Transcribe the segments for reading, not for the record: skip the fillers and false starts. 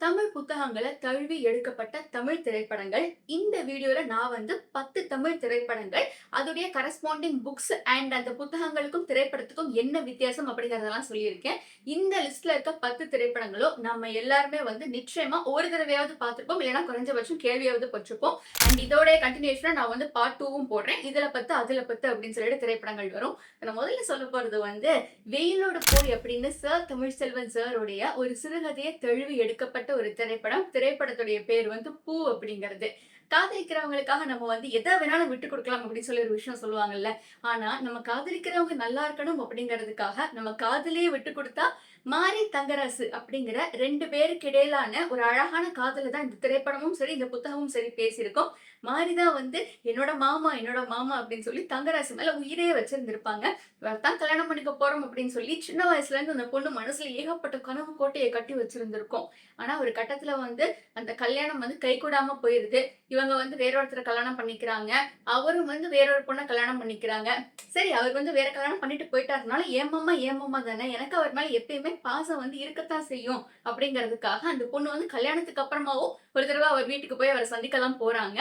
தமிழ் புத்தகங்களை தழுவி எடுக்கப்பட்ட தமிழ் திரைப்படங்கள். இந்த வீடியோல நான் 10 தமிழ் திரைப்படங்கள், அதோடைய கரஸ்பாண்டிங் புக்ஸ் அண்ட் அந்த புத்தகங்களுக்கும் திரைப்படத்துக்கும் என்ன வித்தியாசம் அப்படிங்கிறதெல்லாம் சொல்லியிருக்கேன். இந்த லிஸ்ட்ல இருக்க 10 திரைப்படங்களும் நம்ம எல்லாருமே நிச்சயமா ஒரு தடவையாவது பார்த்திருப்போம். இல்லைன்னா குறைஞ்சபட்சம் கேள்வியாவது பட்டிருப்போம். அண்ட் இதோட கண்டினியூஷனா நான் பார்ட் 2வும் போடுறேன். இதுல 10 அதுல 10 அப்படின்னு சொல்லிட்டு திரைப்படங்கள் வரும். நான் முதல்ல சொல்ல போறது வெயிலோட போய் அப்படின்னு சார் தமிழ்செல்வன் சாருடைய ஒரு சிறுகதையை தழுவி எடுக்கப்பட்ட ஒரு திரைப்படம். திரைப்படத்துடைய பேர் பூ அப்படிங்கிறது. காதலிக்கிறவங்களுக்காக நம்ம எதை வேணாலும் விட்டு கொடுக்கலாம் அப்படின்னு சொல்லி ஒரு விஷயம் சொல்லுவாங்கல்ல. ஆனா நம்ம காதலிக்கிறவங்க நல்லா இருக்கணும் அப்படிங்கிறதுக்காக நம்ம காதலியே விட்டு கொடுத்தா மாரி தங்கராசு அப்படிங்கிற 2 பேருக்கு இடையிலான ஒரு அழகான காதல தான் இந்த திரைப்படமும் சரி இந்த புத்தகமும் சரி பேசியிருக்கோம். மாரிதான் என்னோட மாமா அப்படின்னு சொல்லி தங்கராசு மேல உயிரே வச்சிருந்திருப்பாங்க. இவர்தான் கல்யாணம் பண்ணிக்க போறோம் அப்படின்னு சொல்லி சின்ன வயசுல இருந்து அந்த பொண்ணு மனசுல ஏகப்பட்ட கனவு கோட்டையை கட்டி வச்சிருந்திருக்கோம். ஆனா ஒரு கட்டத்துல அந்த கல்யாணம் கைகூடாம போயிருது. இவங்க வேற ஒருத்தரை கல்யாணம் பண்ணிக்கிறாங்க. அவரும் வேறொரு பொண்ணை கல்யாணம் பண்ணிக்கிறாங்க. சரி, அவர் வேற கல்யாணம் பண்ணிட்டு போயிட்டாருனால ஏமாமா தானே, எனக்கு அவர் மேல எப்பயுமே பாசம் இருக்கத்தான் செய்யும் அப்படிங்கிறதுக்காக அந்த பொண்ணு கல்யாணத்துக்கு அப்புறமாவும் ஒரு தடவை அவர் வீட்டுக்கு போய் அவரை சந்திக்கலாம் போறாங்க.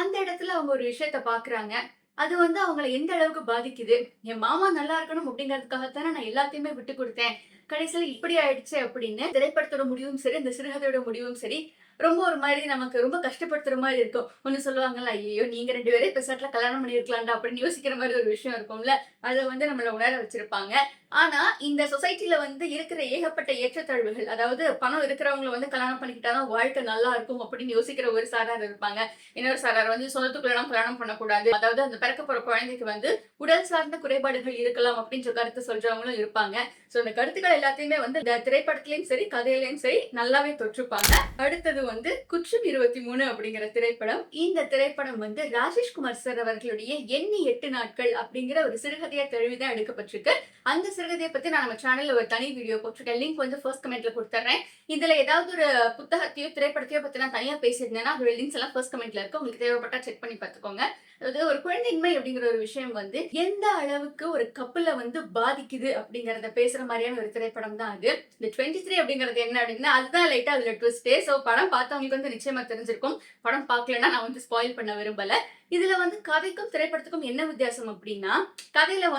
அந்த இடத்துல அவங்க ஒரு விஷயத்த பாக்குறாங்க. அது அவங்கள எந்த அளவுக்கு பாதிக்குது. என் மாமா நல்லா இருக்கணும் அப்படிங்கிறதுக்காகத்தானே நான் எல்லாத்தையுமே விட்டு கொடுத்தேன். கடைசியில இப்படி ஆயிடுச்சு அப்படின்னு திரைப்படத்தோட முடிவும் சரி, இந்த சிறுகதையோட முடிவும் சரி, ரொம்ப ஒரு மாதிரி நமக்கு ரொம்ப கஷ்டப்படுத்துற மாதிரி இருக்கும். ஒண்ணு சொல்லுவாங்கல்ல, ஐயோ நீங்க 2 பேரே பெசாட்ல கல்யாணம் பண்ணியிருக்கலாம்டா அப்படின்னு யோசிக்கிற மாதிரி ஒரு விஷயம் இருக்கும்ல. அதை நம்மள உணர வச்சிருப்பாங்க. ஆனா இந்த சொசைட்டில இருக்கிற ஏகப்பட்ட ஏற்றத்தாழ்வுகள், அதாவது பணம் இருக்கிறவங்களை கல்யாணம் பண்ணிக்கிட்டாதான் வாழ்க்கை நல்லா இருக்கும் அப்படின்னு யோசிக்கிற ஒரு சாரார் இருப்பாங்க. இன்னொரு சாரார் சொந்தத்துக்குள்ளலாம் கல்யாணம் பண்ணக்கூடாது, அதாவது அந்த பிறக்க போற குழந்தைக்கு உடல் சார்ந்த குறைபாடுகள் இருக்கலாம் அப்படின்ற கருத்து சொல்றவங்களும் இருப்பாங்க. சோ இந்த கருத்துக்கள் எல்லாத்தையுமே இந்த திரைப்படத்திலயும் சரி கதையிலயும் சரி நல்லாவே தொற்றுப்பாங்க. அடுத்தது குற்றம் 23 அப்படிங்கிற திரைப்படம். இந்த திரைப்படம் ராஜேஷ்குமார் சார் அவர்களுடைய எண்ணி 8 நாட்கள் அப்படிங்கிற ஒரு சிறுகதையை தழுவிதான் எடுக்கப்பட்டிருக்கு. அந்த சிறுகதையை பத்தி நான் நம்ம சேனல்ல ஒரு தனி வீடியோ போட்டிருக்கேன். லிங்க் ஃபர்ஸ்ட் கமெண்ட்ல கொடுத்துறேன். இதுல ஏதாவது ஒரு புத்தகத்தையோ திரைப்படத்தையோ பத்தி நான் தனியா பேசியிருந்தேன்னா அதோட லிங்க்ஸ் எல்லாம் ஃபர்ஸ்ட் கமெண்ட்ல இருக்கு. உங்களுக்கு தேவைப்பட்டா செக் பண்ணி பார்த்துக்கோங்க. அதாவது ஒரு குழந்தையின்மை அப்படிங்கிற ஒரு விஷயம் எந்த அளவுக்கு ஒரு கப்பல பாதிக்குது அப்படிங்கறத பேசுற மாதிரியான ஒரு திரைப்படம் தான் அது. இந்த 23 அப்படிங்கிறது என்ன அப்படின்னா அதுதான் லைட்டா அதுல ட்விஸ்டே. சோ படம் பார்த்தவங்களுக்கு நிச்சயமா தெரிஞ்சிருக்கும். படம் பார்க்கலன்னா நான் ஸ்பாயில் பண்ண விரும்பல. இதுல கதைக்கும் திரைப்படத்துக்கும் என்ன வித்தியாசம் அப்படின்னா, கதையில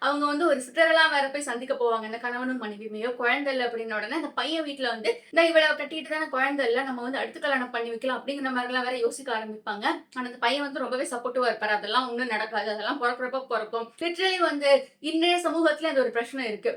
அவங்க ஒரு சித்தரெல்லாம் வேற போய் சந்திக்க போவாங்க. இந்த கணவனும் மனைவியுமையோ குழந்தை இல்லை அப்படின்ன உடனே அந்த பையன் வீட்டுல நான் இவ்வளவு கட்டிட்டு தானே குழந்தை இல்லை, நம்ம அடுத்து கல்யாணம் பண்ணி வைக்கலாம் அப்படிங்கிற மாதிரி எல்லாம் வேற யோசிக்க ஆரம்பிப்பாங்க. ஆனா அந்த பையன் ரொம்பவே சப்போர்ட்டிவா இருப்பாரு. அதெல்லாம் ஒண்ணும் நடக்காது, அதெல்லாம் பிறக்கிறப்ப பிறக்கும். லிட்டரலி இன்றைய சமூகத்துல அந்த ஒரு பிரச்சனை இருக்கு.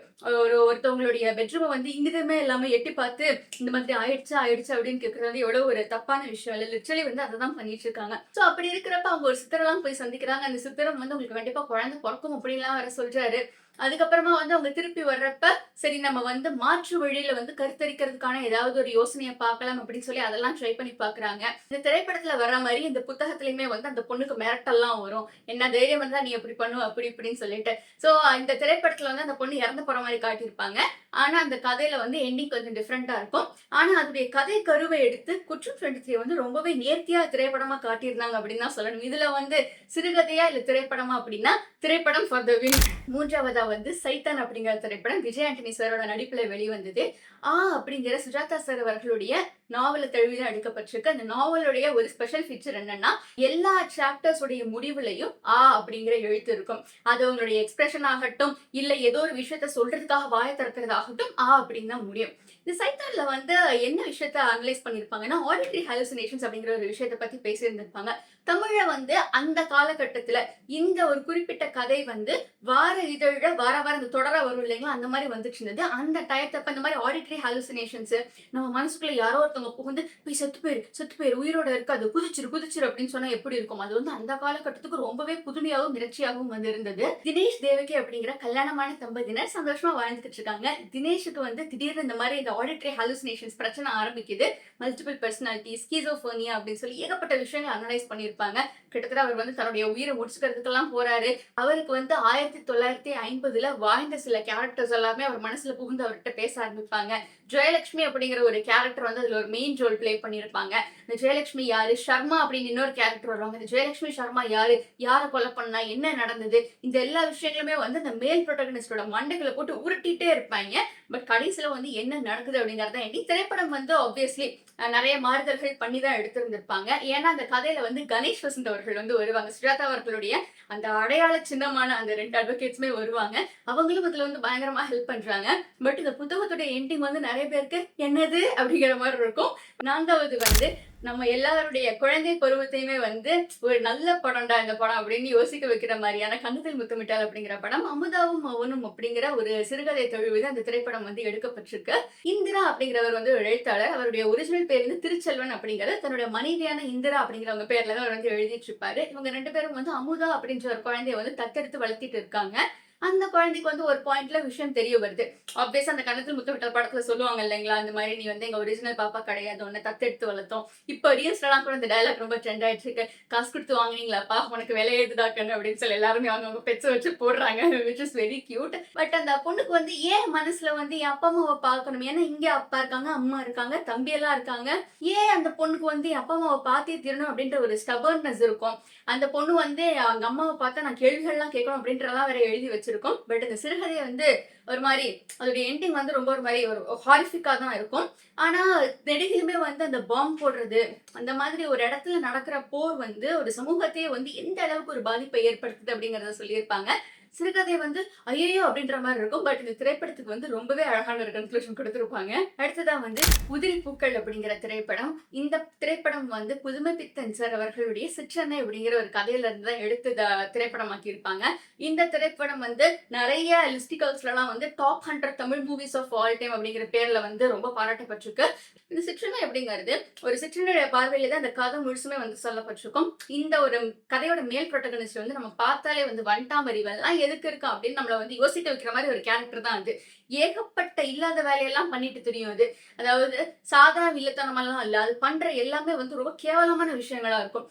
ஒருத்தவங்களுடைய பெட்ரூம் இங்கிதமே எல்லாமே எட்டி பார்த்து இந்த மாதிரி ஆயிடுச்சு அப்படின்னு கேட்கறது எவ்வளவு ஒரு தப்பான விஷயம் இல்லை. லிட்டரலி அதை தான் பண்ணிட்டு இருக்காங்க. சோ அப்படி இருக்கிறப்ப அவங்க ஒரு சித்தரெல்லாம் போய் சந்திக்கிறாங்க. அந்த சித்தரம் உங்களுக்கு கண்டிப்பா குழந்தை பிறக்கும் அப்படின்லாம் வேற சொல்றாரு. அதுக்கப்புறமா அவங்க திருப்பி வர்றப்ப சரி நம்ம மாற்று வழியில கருத்தரிக்கிறதுக்கான ஏதாவது ஒரு யோசனையை பார்க்கலாம் அப்படின்னு சொல்லி அதெல்லாம் ட்ரை பண்ணி பாக்குறாங்க. இந்த திரைப்படத்துல வர மாதிரி இந்த புத்தகத்திலயுமே அந்த பொண்ணுக்கு மிரட்டல்லாம் வரும். என்ன தைரியம் இருந்தா நீ எப்படி பண்ணுவ அப்படி இப்படின்னு சொல்லிட்டு. சோ இந்த திரைப்படத்துல அந்த பொண்ணு இறந்து போற மாதிரி காட்டியிருப்பாங்க. ஆனா அந்த கதையில எண்டிங் கொஞ்சம் டிஃப்ரெண்டா இருக்கும். ஆனா அதோடைய கதை கருவை எடுத்து குற்றம் 23 ரொம்பவே நேர்த்தியா திரைப்படமா காட்டியிருந்தாங்க அப்படின்னு தான் சொல்லணும். இதுல சிறுகதையா இல்ல திரைப்படமா அப்படின்னா திரைப்படம் ஃபார் த வின். மூன்றாவதா சைத்தான் அப்படிங்கிற திரைப்படம் விஜய் ஆண்டனி சாரோட நடிப்புல வெளிவந்தது. அப்படிங்கிற சுஜாதா சார் அவர்களுடைய நாவல தழுவிதான் எடுக்கப்பட்டிருக்கு. அந்த நாவலுடைய ஒரு ஸ்பெஷல் ஃபீச்சர் என்னன்னா எல்லா சாப்டர்ஸ் உடைய முடிவுலையும் அப்படிங்கிற எழுத்து இருக்கும். அது அவங்களுடைய எக்ஸ்பிரஷன் ஆகட்டும் இல்ல ஏதோ ஒரு விஷயத்த சொல்றதுக்காக வாய திறக்கிறதாகட்டும் அப்படின்னு தான் முடியும். இந்த சைத்தான்ல என்ன விஷயத்த அனலைஸ் பண்ணிருப்பாங்கன்னா ஆடிட்டரி ஹாலுசினேஷன்ஸ் அப்படிங்கிற ஒரு விஷயத்த பத்தி பேசியிருந்திருப்பாங்க. தமிழ்ல அந்த காலகட்டத்துல இந்த ஒரு குறிப்பிட்ட கதை வார இதழ வார இந்த தொடரா வரும் இல்லைங்களா, அந்த மாதிரி வந்துட்டு இருந்தது. அந்த டயத்தப்ப இந்த மாதிரி ஆடிட்டரி ஹாலுசினேஷன்ஸ் நம்ம மனசுக்குள்ள யாரோ ஒருத்தவங்க புகுந்து போய் செத்து போயிரு உயிரோட இருக்காது குதிச்சிரு அப்படின்னு சொன்னா எப்படி இருக்கும். அது அந்த காலகட்டத்துக்கு ரொம்பவே புதுமையாகவும் மிரட்சியாகவும் இருந்தது. தினேஷ் தேவகி அப்படிங்கிற கல்யாணமான தம்பதியினர் சந்தோஷமா வாழ்ந்துட்டு இருக்காங்க. தினேஷுக்கு திடீர்னு இந்த மாதிரி இந்த ஆடிட்டரி ஹாலுசினேஷன்ஸ் பிரச்சனை ஆரம்பிக்குது. மல்டிபிள் பர்சனாலிட்டி, ஸ்கிசோஃபோனியா அப்படின்னு சொல்லி ஏகப்பட்ட விஷயங்கள் அனலைஸ் பண்ணியிருப்பாங்க. கிட்டத்தட்ட அவர் தன்னுடைய உயிரை முடிச்சுக்கிறதுக்கெல்லாம் போறாரு. அவருக்கு 1950ல வாழ்ந்த சில கேரக்டர்ஸ் எல்லாமே அவர் மனசுல புகுந்து அவர்கிட்ட பேச ஆரம்பிப்பாங்க. ஜெயலட்சுமி அப்படிங்கிற ஒரு கேரக்டர் வந்து அதுல ஒரு மெயின் ரோல் பிளே பண்ணியிருப்பாங்க. இந்த ஜெயலட்சுமி யாரு, சர்மா அப்படின்னு இன்னொரு கேரக்டர் வருவாங்க. இந்த ஜெயலட்சுமி சர்மா யாரு, யாரை கொலை பண்ணா, என்ன நடந்தது, இந்த எல்லா விஷயங்களுமே வந்து இந்த மேல் ப்ரொட்டகனிஸ்டோட மண்டைகளை போட்டு உருட்டிட்டே இருப்பாங்க. பட் கடைசியில வந்து என்ன நடக்குது அப்படிங்கறத திரைப்படம் வந்து ஆப்வியஸ்லி நிறைய மாறுதல்கள் பண்ணி தான் எடுத்திருந்திருப்பாங்க. ஏன்னா அந்த கதையில வந்து கணேஷ் வசந்த் அவர்கள் வந்து வருவாங்க. சுஜாதா அவர்களுடைய அந்த அடையாள சின்னமான அந்த 2 அட்வொகேட்ஸுமே வருவாங்க. அவங்களும் இதுல வந்து பயங்கரமா ஹெல்ப் பண்றாங்க. பட் இந்த புத்தகத்துடைய எண்டிங் வந்து நிறைய பேருக்கு என்னது அப்படிங்கிற மாதிரி இருக்கும். 4வது வந்து நம்ம எல்லாருடைய குழந்தை பருவத்தையுமே வந்து ஒரு நல்ல படம்டா இந்த படம் அப்படின்னு யோசிக்க வைக்கிற மாதிரியான கண்ணுதல் முத்தமிட்டால் அப்படிங்கிற படம் அமுதாவும் மௌனும் அப்படிங்கிற ஒரு சிறுகதை தழுவி அந்த திரைப்படம் வந்து எடுக்கப்பட்டிருக்கு. இந்திரா அப்படிங்கிறவர் வந்து ஒரு எழுத்தாளர். அவருடைய ஒரிஜினல் பேர் வந்து திருச்செல்வன் அப்படிங்கிறது. தன்னுடைய மனைவியான இந்திரா அப்படிங்கிறவங்க பேர்ல தான் அவர் வந்து எழுதிட்டு இருப்பாரு. இவங்க 2 பேரும் வந்து அமுதா அப்படின்ற ஒரு குழந்தைய வந்து தத்தெடுத்து வளர்த்திட்டு இருக்காங்க. அந்த குழந்தைக்கு வந்து ஒரு பாயிண்ட்ல விஷயம் தெரிய வருது. ஆப்வியஸா அந்த கணத்தில் முத்தமிட்டல் படத்துல சொல்லுவாங்க இல்லைங்களா, அந்த மாதிரி நீ வந்து எங்க ஒரிஜினல் பாப்பா கிடையாது, உன்னை தத்தெடுத்து வளர்த்தோம். இப்போ ரீல்ஸ்லாம் கூட இந்த டைலாக் ரொம்ப ட்ரெண்ட் ஆயிடுச்சு இருக்கு. காசு கொடுத்து வாங்கினீங்களாப்பா, உனக்கு விலை எழுதுதா கண்ணு அப்படின்னு சொல்லி எல்லாருமே அவங்க பெட்ஸ் வச்சு போடுறாங்க, which is very cute. But அந்த பொண்ணுக்கு வந்து ஏன் மனசுல வந்து என் அப்பா அம்மாவை பார்க்கணும், ஏன்னா இங்க அப்பா இருக்காங்க, அம்மா இருக்காங்க, தம்பி எல்லாம் இருக்காங்க, ஏன் அந்த பொண்ணுக்கு வந்து என் அப்பா அம்மாவை பார்த்தே தீரணும் அப்படின்ற ஒரு ஸ்டபர்னஸ் இருக்கும். அந்த பொண்ணு வந்து அவங்க அம்மாவை பார்த்தா நான் கேள்விகள்லாம் கேட்கணும் அப்படின்றலாம் வேற எழுதி வச்சிருக்கோம். பட் இந்த சிறுகதையை வந்து ஒரு மாதிரி அதோடைய எண்டிங் வந்து ரொம்ப ஒரு மாதிரி ஒரு ஹாரிஃபிக்கா தான் இருக்கும். ஆனா நெடுகிலுமே வந்து அந்த பாம்பு போடுறது, அந்த மாதிரி ஒரு இடத்துல நடக்கிற போர் வந்து ஒரு சமூகத்தையே வந்து எந்த அளவுக்கு ஒரு பாதிப்பை ஏற்படுத்துது அப்படிங்கறத சொல்லியிருப்பாங்க. சிறுகதை வந்து ஐயோ அப்படின்ற மாதிரி இருக்கும். பட் இந்த திரைப்படத்துக்கு வந்து ரொம்பவே அழகான ஒரு கன்க்ளூஷன் கொடுத்திருப்பாங்க. அடுத்ததா வந்து உதிரி பூக்கள் அப்படிங்கிற திரைப்படம். இந்த திரைப்படம் வந்து புதுமை பித்தன் சார் அவர்களுடைய சிற்றன்னை அப்படிங்கிற ஒரு கதையில இருந்து தான் எடுத்து திரைப்படமாக்கி இருப்பாங்க. இந்த திரைப்படம் வந்து நிறைய லிஸ்டிகல்ஸ்லாம் வந்து top 100 Tamil movies of all time அப்படிங்கிற பேர்ல வந்து ரொம்ப பாராட்டப்பட்டிருக்கு. இந்த சிற்றன்னை அப்படிங்கிறது ஒரு சிற்றனுடைய பார்வையில தான் அந்த கதை முழுசுமே வந்து சொல்லப்பட்டிருக்கும். இந்த ஒரு கதையோட மேல் ப்ரொட்டகனிஸ்ட் வந்து நம்ம பார்த்தாலே வந்து வண்டாமறிவெல்லாம் எதுக்கு இருக்கா அப்படின்னு நம்மள வந்து யோசிக்க வைக்கிற மாதிரி ஒரு கேரக்டர் தான் அது. ஏகப்பட்ட இல்லாத வேலையெல்லாம் பண்ணிட்டு தெரியும் அது. அதாவது சாதா வில்லத்தனமெல்லாம் இல்ல, அது பண்ற எல்லாமே வந்து ரொம்ப கேவலமான விஷயங்களா இருக்கும்.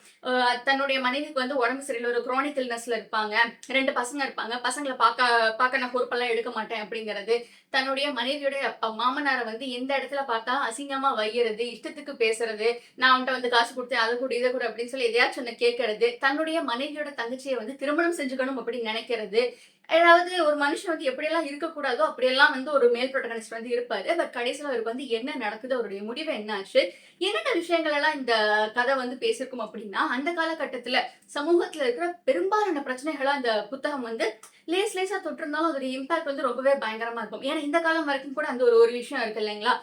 தன்னுடைய மனைவிக்கு வந்து உடம்பு சரியில்லை, ஒரு குரோனிக் இல்னஸ்ல இருப்பாங்க, 2 பசங்க இருப்பாங்க, பசங்களை பார்க்க நான் பொறுப்பெல்லாம் எடுக்க மாட்டேன் அப்படிங்கிறது, தன்னுடைய மனைவியுடைய மாமனாரை வந்து எந்த இடத்துல பார்த்தா அசிங்கமா வையறது, இஷ்டத்துக்கு பேசுறது, நான் அவன்கிட்ட வந்து காசு கொடுத்தேன் அதை கூட இதை கூட அப்படின்னு சொல்லி எதையாச்சும் ஒன்று கேட்கறது, தன்னுடைய மனைவியோட தங்கச்சியை வந்து திருமணம் செஞ்சுக்கணும் அப்படின்னு நினைக்கிறது. ஏதாவது ஒரு மனுஷன் வந்து எப்படியெல்லாம் இருக்கக்கூடாதோ அப்படியெல்லாம் வந்து ஒரு மேல் ப்ரொட்டகனிஸ்ட் வந்து இருப்பாரு. பட் கடைசியில் அவருக்கு வந்து என்ன நடக்குது, அவருடைய முடிவு என்ன ஆச்சு, என்னென்ன விஷயங்கள் எல்லாம் இந்த கதை வந்து பேசியிருக்கும் அப்படின்னா, அந்த காலகட்டத்துல சமூகத்துல இருக்கிற பெரும்பாலான பிரச்சனைகளா இந்த புத்தகம் வந்து லேசா தொட்டிருந்தாலும் அதோட இம்பாக்ட் வந்து ரொம்பவே பயங்கரமா இருக்கும். ஏன்னா இந்த காலம் வரைக்கும் கூட அந்த ஒரு விஷயம் இருக்கு இல்லைங்களா,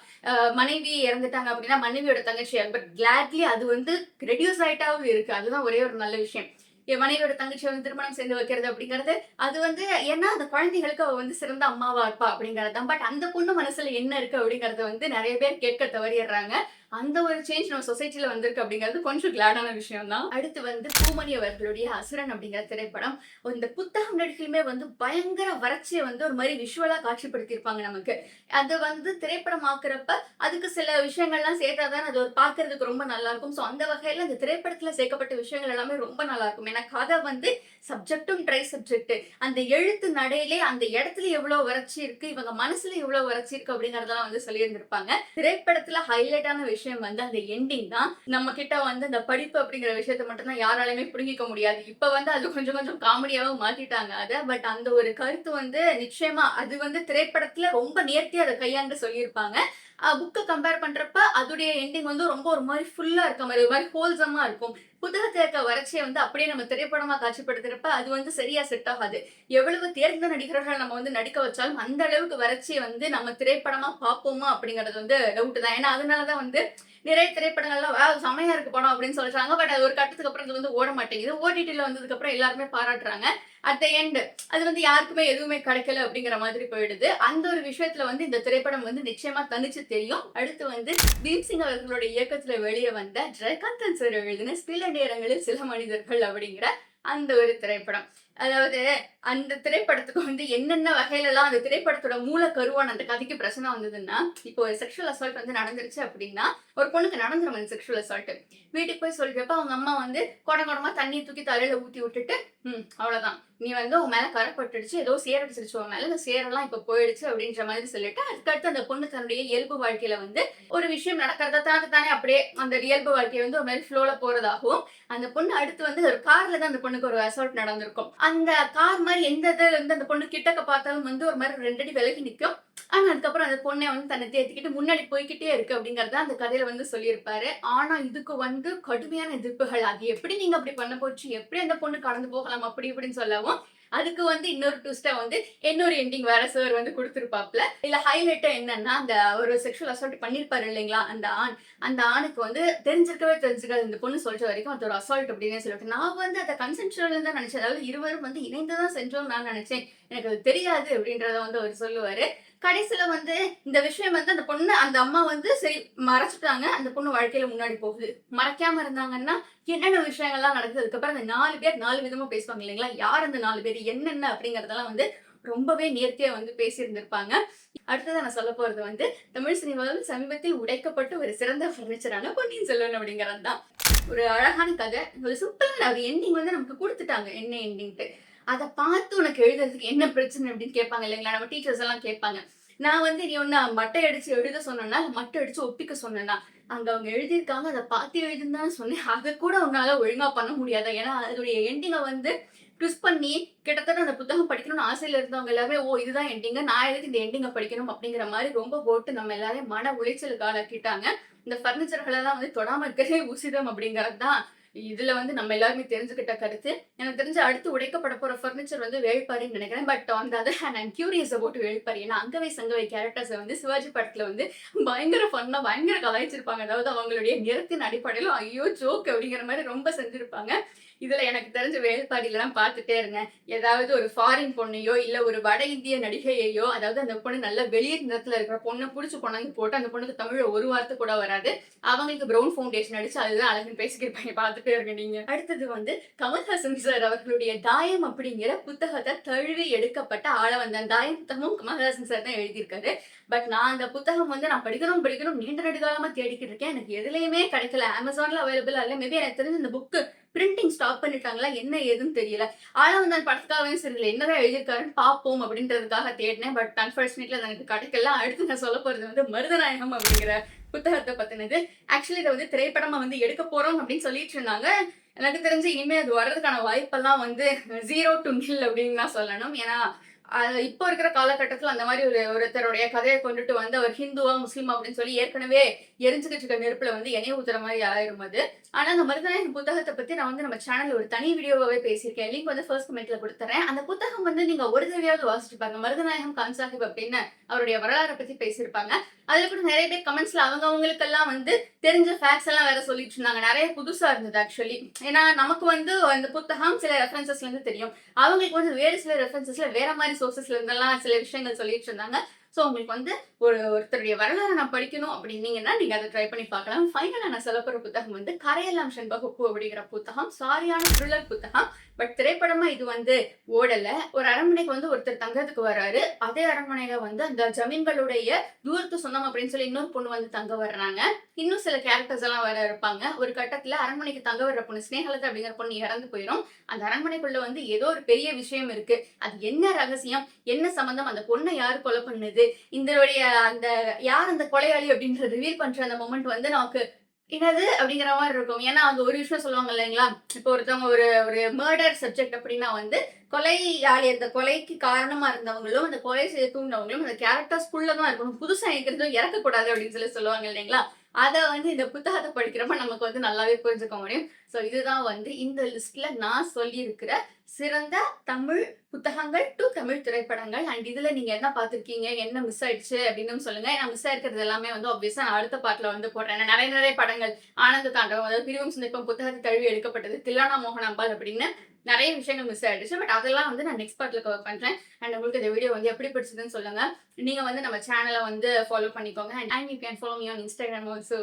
மனைவி இறந்துட்டாங்க அப்படின்னா மனைவியோட தங்கச்சி, பட் கிளாட்லி அது வந்து ரெடியூஸ் ஆயிட்டாவும் இருக்கு. அதுதான் ஒரே ஒரு நல்ல விஷயம். என் மனைவியோட தங்கச்சி வந்து திருமணம் செய்து வைக்கிறது அப்படிங்கிறது அது வந்து ஏன்னா அந்த குழந்தைகளுக்கு அவ வந்து சிறந்த அம்மாவா இருப்பா அப்படிங்கிறது தான். பட் அந்த பொண்ணு மனசுல என்ன இருக்கு அப்படிங்கறத வந்து நிறைய பேர் கேட்க தவறிடுறாங்க. அந்த ஒரு சேஞ்ச் நம்ம சொசைட்டில வந்திருக்கு அப்படிங்கிறது கொஞ்சம் கிளாடான விஷயம் தான். அடுத்து வந்து பூமணி அவர்களுடைய அசுரன் அப்படிங்கிற திரைப்படம். இந்த புத்தகம் நடிகளுமே வந்து பயங்கர வறட்சியை வந்து ஒரு மாதிரி விஷுவலா காட்சிப்படுத்தியிருப்பாங்க நமக்கு. அது வந்து திரைப்படம் ஆக்குறப்ப அதுக்கு சில விஷயங்கள்லாம் சேர்த்தாதான் அது ஒரு பார்க்கறதுக்கு ரொம்ப நல்லா இருக்கும். ஸோ அந்த வகையில அந்த திரைப்படத்துல சேர்க்கப்பட்ட விஷயங்கள் எல்லாமே ரொம்ப நல்லா இருக்கும். ஏன்னா கதை வந்து சப்ஜெக்டும் ட்ரை சப்ஜெக்ட், அந்த எழுத்து நடையிலே அந்த இடத்துல எவ்வளவு வறட்சி இருக்கு, இவங்க மனசுல எவ்வளவு வறட்சி இருக்கு அப்படிங்கறதெல்லாம் வந்து சொல்லியிருந்திருப்பாங்க. திரைப்படத்துல ஹைலைட்டான விஷயம் வந்து அந்த எண்டிங் தான். நம்ம கிட்ட வந்து அந்த படிப்பு அப்படிங்கிற விஷயத்த மட்டும் தான் யாராலையுமே புரிஞ்சிக்க முடியாது. இப்ப வந்து அது கொஞ்சம் கொஞ்சம் காமெடியாவும் மாத்திட்டாங்க அத. பட் அந்த ஒரு கருத்து வந்து நிச்சயமா அது வந்து திரைப்படத்துல ரொம்ப நேர்த்தியா அதை கையாண்டு சொல்லியிருப்பாங்க. புக்கை கம்பேர் பண்றப்ப அதோடைய எண்டிங் வந்து ரொம்ப ஒரு மாதிரி ஃபுல்லா இருக்க மாதிரி ஒரு மாதிரி ஹோல்சமா இருக்கும். புத்தகத்துல இருக்க வறட்சியை வந்து அப்படியே நம்ம திரைப்படமா காட்சிப்படுத்துறப்ப அது வந்து சரியா செட் ஆகாது. எவ்வளவு தேர்ந்த நடிகர்கள் நம்ம வந்து நடிக்க வச்சாலும் அந்த அளவுக்கு வறட்சியை வந்து நம்ம திரைப்படமா பார்ப்போமா அப்படிங்கிறது வந்து டவுட் தான். ஏன்னா அதனாலதான் வந்து நிறைய திரைப்படங்கள்லாம் செமையா இருக்கு படம் அப்படின்னு சொல்றாங்க. பட் அது ஒரு கட்டத்துக்கு அப்புறம் அது வந்து ஓட மாட்டேங்குது. ஓடிடில வந்ததுக்கு அப்புறம் எல்லாருமே பாராட்டுறாங்க. அட் த எண்ட் அது வந்து யாருக்குமே எதுவுமே கிடைக்கல அப்படிங்கிற மாதிரி போயிடுது. அந்த ஒரு விஷயத்துல வந்து இந்த திரைப்படம் வந்து நிச்சயமா தனிச்சு தெரியும். அடுத்து வந்து தீப்சிங் அவர்களுடைய இயக்கத்துல வெளியே வந்த ஜெயகாந்தன் சார் எழுதின சில நேரங்களில் சில மனிதர்கள் அப்படிங்கிற அந்த ஒரு திரைப்படம். அதாவது அந்த திரைப்படத்துக்கு வந்து என்னென்ன வகையிலலாம் அந்த திரைப்படத்தோட மூலக்கருவான அந்த கதைக்கு பிரச்சனை வந்ததுன்னா, இப்போ ஒரு செக்ஷுவல் அசால்ட் வந்து நடந்துருச்சு அப்படின்னா, ஒரு பொண்ணுக்கு நடந்துரும் அந்த செக்ஷுவல் அசால்ட். வீட்டுக்கு போய் சொல்றப்ப அவங்க அம்மா வந்து குடமா தண்ணீய தூக்கி தலையில ஊத்தி விட்டுட்டு, அவ்வளோதான். நீ வந்து உன் மேல கரை பட்டுடுச்சு, ஏதோ சேர் அடிச்சிருச்சு உன் மேல. இந்த சேரெல்லாம் இப்ப போயிடுச்சு அப்படின்ற மாதிரி சொல்லிட்டு, அதுக்கடுத்து அந்த பொண்ணு தன்னுடைய இயல்பு வாழ்க்கையில வந்து ஒரு விஷயம் நடக்கிறத தனக்கு தானே அப்படியே அந்த இயல்பு வாழ்க்கை வந்து ஒரு மாதிரி ஃப்ளோல போறதாகவும், அந்த பொண்ணு அடுத்து வந்து ஒரு கார்ல தான் அந்த பொண்ணுக்கு ஒரு அசால்ட் நடந்திருக்கும். அந்த கார் மாதிரி எந்த இதுல இருந்து அந்த பொண்ணு கிட்டக்க பார்த்தாலும் வந்து ஒரு மாதிரி 2 அடி விலகி நிக்கும். ஆனா அதுக்கப்புறம் அந்த பொண்ணை வந்து தன்னை தேத்திக்கிட்டு முன்னாடி போய்க்கிட்டே இருக்கு அப்படிங்கறத அந்த கதையில வந்து சொல்லியிருப்பாரு. ஆனா இதுக்கு வந்து கடுமையான எதிர்ப்புகள். அது எப்படி நீங்க அப்படி பண்ண போச்சு? எப்படி அந்த பொண்ணு கடந்து போகலாம்? அப்படி இப்படின்னு சொல்லவும், அதுக்கு வந்து இன்னொரு ட்விஸ்ட்டா வந்து இன்னொரு எண்டிங் வேற சார் வந்து குடுத்திருப்பாப்ல. இதுல ஹைலைட்டா என்னன்னா, அந்த ஒரு செக்ஷுவல் அசால்ட் பண்ணியிருப்பாரு இல்லைங்களா? அந்த ஆண். அந்த ஆணுக்கு வந்து தெரிஞ்சிருக்கவே தெரிஞ்சுக்காது. இந்த பொண்ணு சொல்ற வரைக்கும் அது ஒரு அசால்ட் அப்டின்னே சொல்லிட்டு. நான் வந்து அத கன்சென்சுவல்ன்னு தான் நெனச்சேன். அதாவது இருவரும் வந்து இணைந்து தான் செஞ்சோம்னு நான் நெனச்சேன். எனக்கு அது தெரியாது அப்டின்றத வந்து அவரு சொல்லுவாரு. கடைசில வந்து இந்த விஷயம் வந்து அந்த பொண்ணு அந்த அம்மா வந்து சரி மறைச்சுட்டாங்க. அந்த பொண்ணு வாழ்க்கையில முன்னாடி போகுது. மறைக்காம இருந்தாங்கன்னா, என்னென்ன விஷயங்கள்லாம் நடக்குது. அதுக்கப்புறம் அந்த 4 பேர் 4 விதமா பேசுவாங்க இல்லைங்களா? யார் அந்த 4 பேரு? என்னென்ன அப்படிங்கிறதெல்லாம் வந்து ரொம்பவே நேர்த்தியா வந்து பேசியிருந்திருப்பாங்க. அடுத்ததா நான் சொல்லப் போறது வந்து, தமிழ் சினிமாவில் சமீபத்தில் உடைக்கப்பட்ட ஒரு சிறந்த ஃபர்னிச்சரான பொன்னியின் செல்வன் அப்படிங்கிறது தான். ஒரு அழகான கதை. ஒரு சிம்பிளான ஒரு எண்டிங் வந்து நமக்கு குடுத்துட்டாங்க. என்ன எண்டிங்ன்ட்டு. அத பார்த்து உனக்கு எழுதுறதுக்கு என்ன பிரச்சனை அப்படின்னு கேட்பாங்க இல்லைங்களா? நம்ம டீச்சர்ஸ் எல்லாம் கேட்பாங்க. நான் வந்து நீ ஒண்ணு மட்டை அடிச்சு எழுத சொன்னேன்னா, இல்ல மட்டை அடிச்சு ஒப்பிக்க சொன்னேனா? அங்க அவங்க எழுதியிருக்காங்க. அத பார்த்து எழுதுன்னு தானே சொன்னேன். அத கூட உன்னால ஒழுங்கா பண்ண முடியாதா? ஏன்னா அதோடைய எண்டிங்க வந்து ட்விஸ்ட் பண்ணி கிட்டத்தட்ட அந்த புத்தகம் படிக்கணும்னு ஆசையில இருந்தவங்க எல்லாருமே, ஓ! இதுதான் எண்டிங்க. நான் எதுக்கு இந்த எண்டிங்க படிக்கணும்? அப்படிங்கிற மாரி ரொம்ப போட்டு நம்ம எல்லாரையும் மன உளைச்சலுக்கு ஆளாக்கிட்டாங்க. இந்த ஃபர்னிச்சர்கள் எல்லாம் வந்து தொடாம இருக்கிறதே உசிதம் அப்படிங்கிறது தான் இதுல வந்து நம்ம எல்லாருமே தெரிஞ்சுக்கிட்ட கருத்து. எனக்கு தெரிஞ்சு அடுத்து உடைக்கப்பட போற ஃபர்னிச்சர் வந்து வேள்பாரின்னு நினைக்கிறேன். But on the other hand I am curious about Velpari. ஏன்னா அங்கவை சங்கவை கேரக்டர்ஸ வந்து சிவாஜி படத்துல வந்து பயங்கர ஃபன்னா பயங்கர கலாய்ச்சிருப்பாங்க. அதாவது அவங்களுடைய நிறத்தின் அடிப்படையில ஐயோ! ஜோக் அப்படிங்கிற மாரி ரொம்ப செஞ்சிருப்பாங்க. இதுல எனக்கு தெரிஞ்ச வேள்பாரிலாம் பார்த்துட்டே இருங்க. ஏதாவது ஒரு ஃபாரின் பொண்ணையோ, இல்ல ஒரு வட இந்திய நடிகையையோ, அதாவது அந்த பொண்ணு நல்ல வெளிர் நிறத்துல இருக்கிற பொண்ண புடிச்சு கொண்டாந்து போட்டு அந்த பொண்ணுக்கு தமிழ்ல ஒரு வார்த்தை கூட வராது. அவங்களுக்கு ப்ரவுன் ஃபவுண்டேஷன் அடிச்சு அதுதான் அழகுன்னு பேசிக்கிருப்பாங்க. பார்த்துட்டே இருங்க நீங்க. அடுத்தது வந்து கமல்ஹாசன் சார் அவர்களுடைய தாயம் அப்படிங்கிற புத்தகத்த தழுவி எடுக்கப்பட்ட ஆளவந்தான். தாயம் புத்தகமும் கமல்ஹாசன் சார் தான் எழுதியிருக்காரு. பட் நான் அந்த புத்தகம் வந்து நான் படிக்கணும் நீண்ட நெடுகாலமா தேடிக்கிட்டு இருக்கேன். எனக்கு எதுலயுமே கிடைக்கல. Amazonல அவைலபிளா இல்ல. மேபி எனக்கு தெரிஞ்சு இந்த புக் பிரிண்டிங் ஸ்டாப் பண்ணிட்டாங்களா? என்ன ஏதுன்னு தெரியல. ஆளவந்தான் படத்துக்காகவும் சரி, இதுல என்னதான் எழுதியிருக்காருன்னு பார்ப்போம் அப்படின்றதுக்காக தேடினேன். பட் அன்பார்ச்சுனேட்லி அது எனக்கு கிடைக்கல. அடுத்து நான் சொல்லப் போறது வந்து மருதநாயகம் அப்படிங்கிற புத்தகத்த பத்தினது. ஆக்சுவலி இத வந்து திரைப்படமா வந்து எடுக்க போறோம் அப்படின்னு சொல்லிட்டு இருந்தாங்க. எனக்கு தெரிஞ்சு இனிமே அது வர்றதுக்கான வாய்ப்பெல்லாம் வந்து 0 to nil அப்படின்னு தான் சொல்லணும். ஏன்னா, இப்போ இருக்கிற காலகட்டத்துல அந்த மாரி ஒருத்தருடைய கதைய கொண்டுட்டு வந்து அவர் ஹிந்துவா, முஸ்லிமா அப்படின்னு சொல்லி ஏற்கனவே எரிஞ்சுகிட்டு இருக்க நெருப்புல வந்து எண்ணெய ஊத்துற மாரி ஆயிரும் அது. ஆனா அந்த மருதநாயகம் புத்தகத்த பத்தி நான் வந்து நம்ம சேனல்ல ஒரு தனி வீடியோவாவே பேசியிருக்கேன். லிங்க் வந்து ஃபர்ஸ்ட் கமெண்ட்ல குடுத்துறேன். அந்த புத்தகம் வந்து நீங்க ஒரு தடவையாவது வாசிச்சு பாருங்க. மருதநாயகம் கான் சாஹிப் அப்படின்னு அவருடைய வரலாற பத்தி பேசியிருப்பாங்க. அதுல கூட நெறைய பேர் கமெண்ட்ஸ்ல அவங்களுக்கெல்லாம் வந்து தெரிஞ்ச ஃபேக்ட்ஸ் எல்லாம் வேற சொல்லிட்டு இருந்தாங்க. நெறைய புதுசா இருந்தது ஆக்சுவலி. ஏன்னா நமக்கு வந்து அந்த புத்தகம் சில ரெஃபரன்சஸ்ல இருந்து தெரியும். அவங்களுக்கு வந்து வேறு சில ரெஃபரன்சஸ்ல வேற மாரி சோர்சஸ்ல இருந்தெல்லாம் சில விஷயங்கள் சொல்லிட்டு இருந்தாங்க. சோ உங்களுக்கு வந்து ஒருத்தருடைய வரலாற நான் படிக்கணும் அப்படின்னீங்கன்னா, நீங்க அத ட்ரை பண்ணி பார்க்கலாம். ஃபைனலா நான் சொல்லப் போற புத்தகம் வந்து கரையெல்லாம் செண்பகப்பூ அப்படிங்கிற புத்தகம். சாரியான த்ரில்லர் புத்தகம். பட் திரைப்படமா இது வந்து ஓடல. ஒரு அரண்மனைக்கு வந்து ஒருத்தர் தங்கறதுக்கு வராரு. அதே அரண்மனையில வந்து அந்த ஜமீன்களுடைய தூரத்து சொந்தம் அப்படின்னு சொல்லி இன்னொரு பொண்ணு வந்து தங்க வர்றாங்க. இன்னும் சில கேரக்டர்ஸ் எல்லாம் வேற இருப்பாங்க. ஒரு கட்டத்துல அரண்மனைக்கு தங்க வர்ற பொண்ணு ஸ்நேகலதா அப்படிங்கிற பொண்ணு இறந்து போயிரும். அந்த அரண்மனைக்குள்ள வந்து ஏதோ ஒரு பெரிய விஷயம் இருக்கு. அது என்ன ரகசியம்? என்ன சம்பந்தம்? அந்த பொண்ணை யாரு கொலை பண்ணது? இதனுடைய அந்த யார் அந்த கொலையாளி அப்படின்ற ரிவீல் பண்ற அந்த மொமெண்ட் வந்து நமக்கு என்னது அப்படிங்கிற மாதிரி இருக்கும். ஏன்னா அங்க ஒரு விஷயம் சொல்லுவாங்க இல்லைங்களா? இப்போ ஒருத்தவங்க ஒரு ஒரு மர்டர் சப்ஜெக்ட் அப்படின்னா வந்து கொலையாளி அந்த கொலைக்கு காரணமா இருந்தவங்களும், அந்த கொலை செய்ய தூண்டினவங்களும் அந்த கேரக்டர்ஸ்குள்ள தான் இருக்கணும். புதுசா எங்கிறதும் இறக்கக்கூடாது அப்படின்னு சொல்லி சொல்லுவாங்க இல்லைங்களா? அத வந்து இந்த புத்தகத்த படிக்கிறப்ப நமக்கு வந்து நல்லாவே புரிஞ்சுக்க முடியும். சோ இதுதான் வந்து இந்த லிஸ்ட்ல நான் சொல்லியிருக்கிற சிறந்த தமிழ் புத்தகங்கள் டூ தமிழ் திரைப்படங்கள். அண்ட் இதுல நீங்க என்ன பார்த்திருக்கீங்க? என்ன மிஸ் ஆயிடுச்சு அப்படின்னு சொல்லுங்க. ஏன்னா மிஸ் ஆயிருக்கிறது எல்லாமே வந்து ஆப்வியஸா நான் அடுத்த பார்ட்ல வந்து போடுறேன். ஏன்னா நிறைய படங்கள் ஆனந்த தாண்டவம், அதாவது பிரிவும் சிந்திப்பும் புத்தகத்தை தழுவி எடுக்கப்பட்டது, தில்லானா மோகனாம்பாள் அப்படின்னு நிறைய விஷயங்கள் மிஸ் ஆயிடுச்சு. பட் அதெல்லாம் வந்து நான் நெக்ஸ்ட் பார்ட்ல கவர் பண்றேன். அண்ட் உங்களுக்கு இந்த வீடியோ வந்து எப்படி பிடிச்சதுன்னு சொல்லுங்க. நீங்க வந்து நம்ம சேனலை வந்து ஃபாலோ பண்ணிக்கோங்க. And you can follow me on Instagram also.